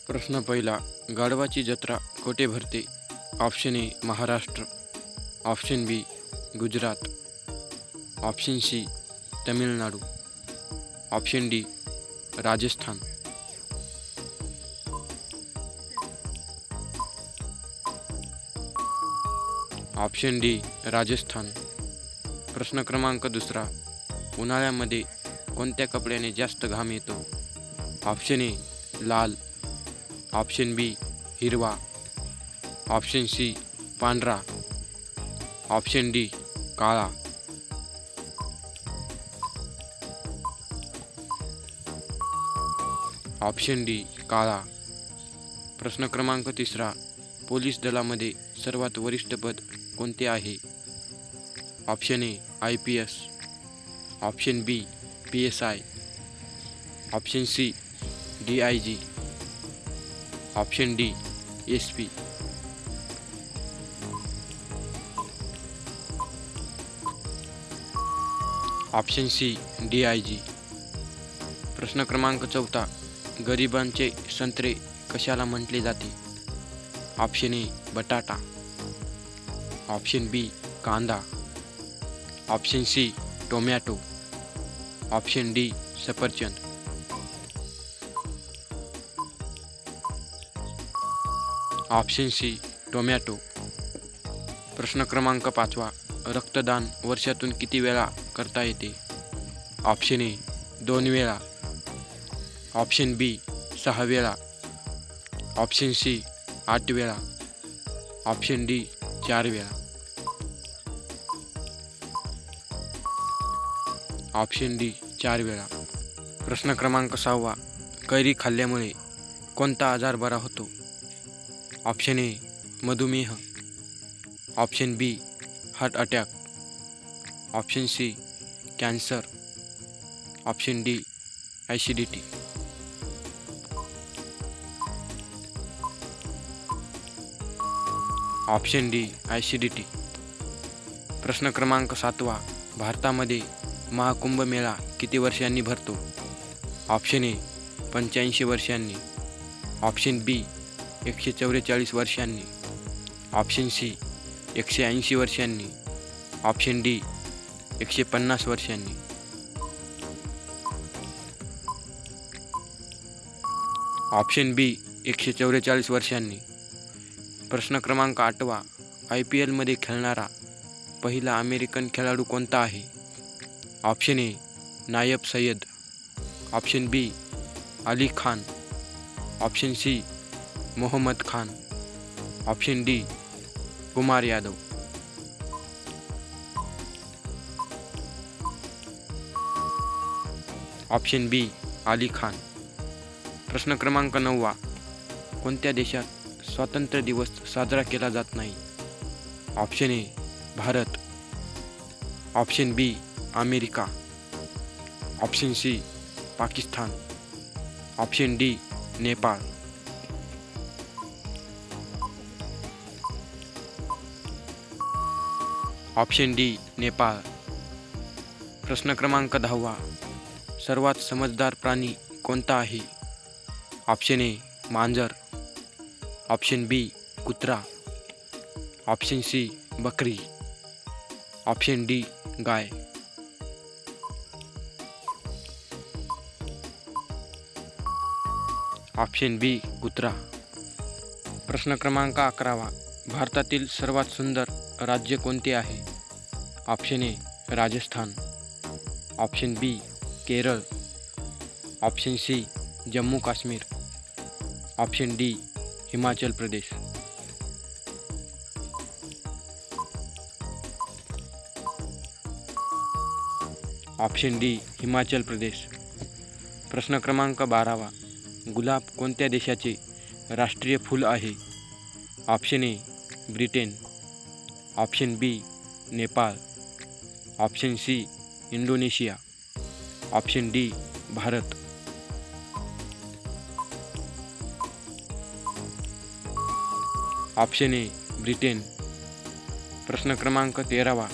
प्रश्न पहिला. गाढवाची जत्रा कोठे भरते? Option A Maharashtra, option B Gujarat, option C Tamil Nadu, option D Rajasthan. Option D Rajasthan. प्रश्न क्रमांक दुसरा. उन्हाळ्यामध्ये कोणत्या कपड्याने जास्त घाम येतो? ऑप्शन ए लाल, ऑप्शन बी हिरवा, ऑप्शन सी पांढरा, ऑप्शन डी काळा. ऑप्शन डी काळा. प्रश्न क्रमांक तिसरा. पोलीस दलामध्ये सर्वात वरिष्ठ पद कोणते आहे? Option A IPS, option B PSI, option C DIG, option D SP. Option C DIG. प्रश्न क्रमांक चौथा. गरिबांचे संत्रे कशाला म्हटले जाते? ऑप्शन ए बटाटा, ऑप्शन बी कांदा, option C tomato, option D सफरचंद. Option C tomato. प्रश्न क्रमांक पाचवा. रक्तदान वर्षातून किती वेळा करता येते? ऑप्शन ए 2 वेळा, ऑप्शन बी 6 वेळा, ऑप्शन सी 8 वेळा, ऑप्शन डी 4 वेळा. ऑप्शन डी 4 वेळा. प्रश्न क्रमांक 6. कैरी खाल्ल्यामुळे कोणता आजार बरा होतो? ऑप्शन ए मधुमेह, option B heart attack, option C cancer, option D acidity. Option D acidity. प्रश्न क्रमांक 7. भारतामध्ये महाकुंभ मेळा किती वर्षांनी भरतो? ऑप्शन ए 85 वर्षांनी, ऑप्शन बी 144 वर्षांनी, ऑप्शन सी 180 वर्षांनी, ऑप्शन डी 150 वर्षांनी. ऑप्शन बी 144 वर्षांनी. प्रश्न क्रमांक 8. IPLमध्ये खेळणारा पहिला अमेरिकन खेळाडू कोणता आहे? Option A Naib Sayyad, option B Ali Khan, option C Mohammad Khan, option D Kumar Yadav. Option B Ali Khan. प्रश्न क्रमांक 9. कोणत्या देशात स्वातंत्र्य दिवस साजरा केला जात नाही? Option A Bharat, option B America, option C Pakistan, option D Nepal. Option D Nepal. प्रश्न क्रमांक 10. सर्वात समजदार प्राणी कोणता आहे? ऑप्शन ए मांजर, ऑप्शन बी कुत्रा, ऑप्शन सी बकरी, ऑप्शन डी गाय. ऑप्शन बी कुत्रा. प्रश्न क्रमांक 11. भारतातील सर्वात सुंदर राज्य कोणते आहे? Option A Rajasthan, option B Kerala, option C Jammu Kashmir, option D Himachal Pradesh. Option D Himachal Pradesh. प्रश्न क्रमांक 12. गुलाब कोणत्या देशाचे राष्ट्रीय फूल आहे? Option A Britain, option B Nepal, option C Indonesia, option D Bharat. Option A Britain. प्रश्न क्रमांक 13.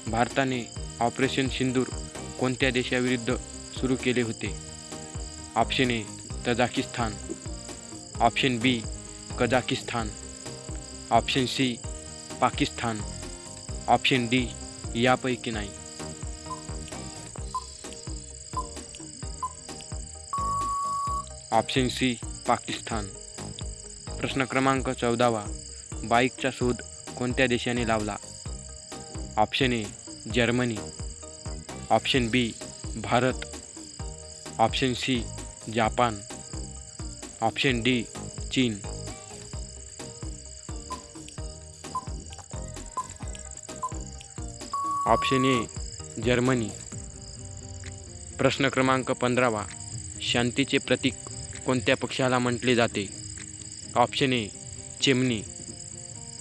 भारताने ऑपरेशन सिंदूर कोणत्या देशाविरुद्ध सुरू केले होते? Option A Tajikistan, option B Kazakhstan, option C Pakistan, option D यापैकी नाही. Option C Pakistan. प्रश्न क्रमांक 14. बाईकचा शोध कोणत्या देशाने लावला? Option A Germany, option B Bharat, option C Japan, option D चीन. Option A Germany. प्रश्न क्रमांक 15. शांतीचे प्रतीक कोणत्या पक्ष्याला म्हटले जाते? ऑप्शन ए चिमणी,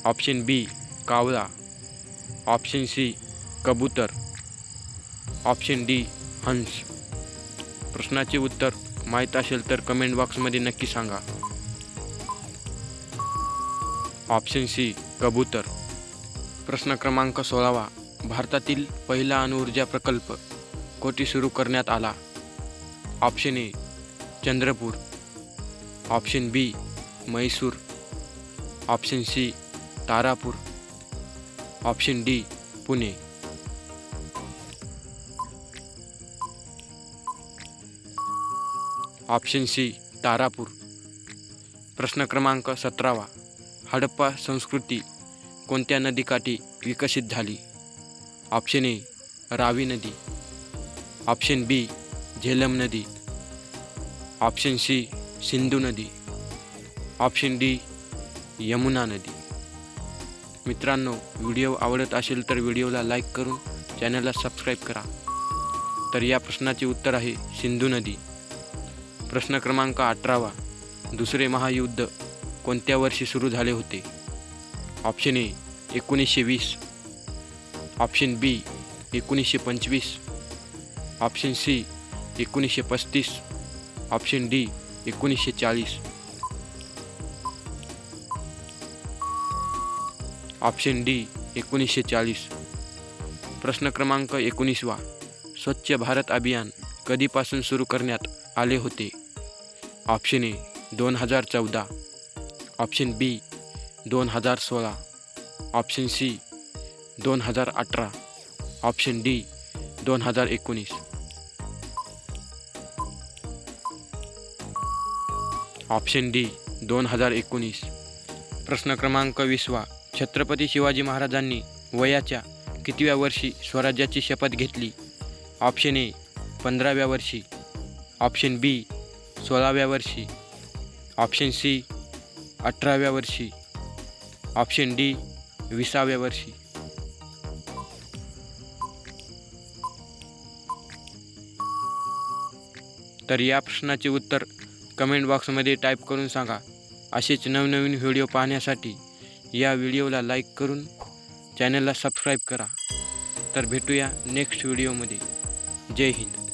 ऑप्शन बी कावळा, ऑप्शन सी कबूतर, ऑप्शन डी हंस. प्रश्नाचे उत्तर माहीत असेल तर कमेंट बॉक्समध्ये नक्की सांगा. ऑप्शन सी कबूतर. प्रश्न क्रमांक 16. भारतातील पहिला अणुऊर्जा प्रकल्प कोठे सुरू करण्यात आला? Option A Chandrapur, option B Mysore, option C Tarapur, option D Pune. Option C Tarapur. प्रश्न क्रमांक 17. हडप्पा संस्कृती कोणत्या नदीकाठी विकसित झाली? ऑप्शन ए रावी नदी, ऑप्शन बी झेलम नदी, ऑप्शन सी सिंधू नदी, ऑप्शन डी यमुना नदी. मित्रांनो, व्हिडिओ आवडत असेल तर व्हिडिओला लाईक करून चॅनलला सबस्क्राईब करा. तर या प्रश्नाचे उत्तर आहे सिंधू नदी. प्रश्न क्रमांक 18. दुसरे महायुद्ध कोणत्या वर्षी सुरू झाले होते? Option A 1920, option B 1925, option C 1935, option D 1940. Option D 1940. प्रश्न क्रमांक 19. स्वच्छ भारत अभियान कधीपासून सुरू करण्यात आले होते? Option A 2014, option B 2016, option C 2018, option D 2019. Option D 2019. प्रश्न क्रमांक 20. छत्रपती शिवाजी महाराजांनी वयाच्या कितव्या वर्षी स्वराज्याची शपथ घेतली? ऑप्शन ए 15व्या वर्षी, ऑप्शन बी 16व्या वर्षी, ऑप्शन सी 18व्या वर्षी, ऑप्शन डी 20व्या वर्षी. तर या प्रश्नाचे उत्तर कमेंट बॉक्समध्ये टाईप करून सांगा. असेच नवनवीन व्हिडिओ पाहण्यासाठी या व्हिडिओला लाईक करून चॅनलला सबस्क्राईब करा. तर भेटूया नेक्स्ट व्हिडिओमध्ये. जय हिंद.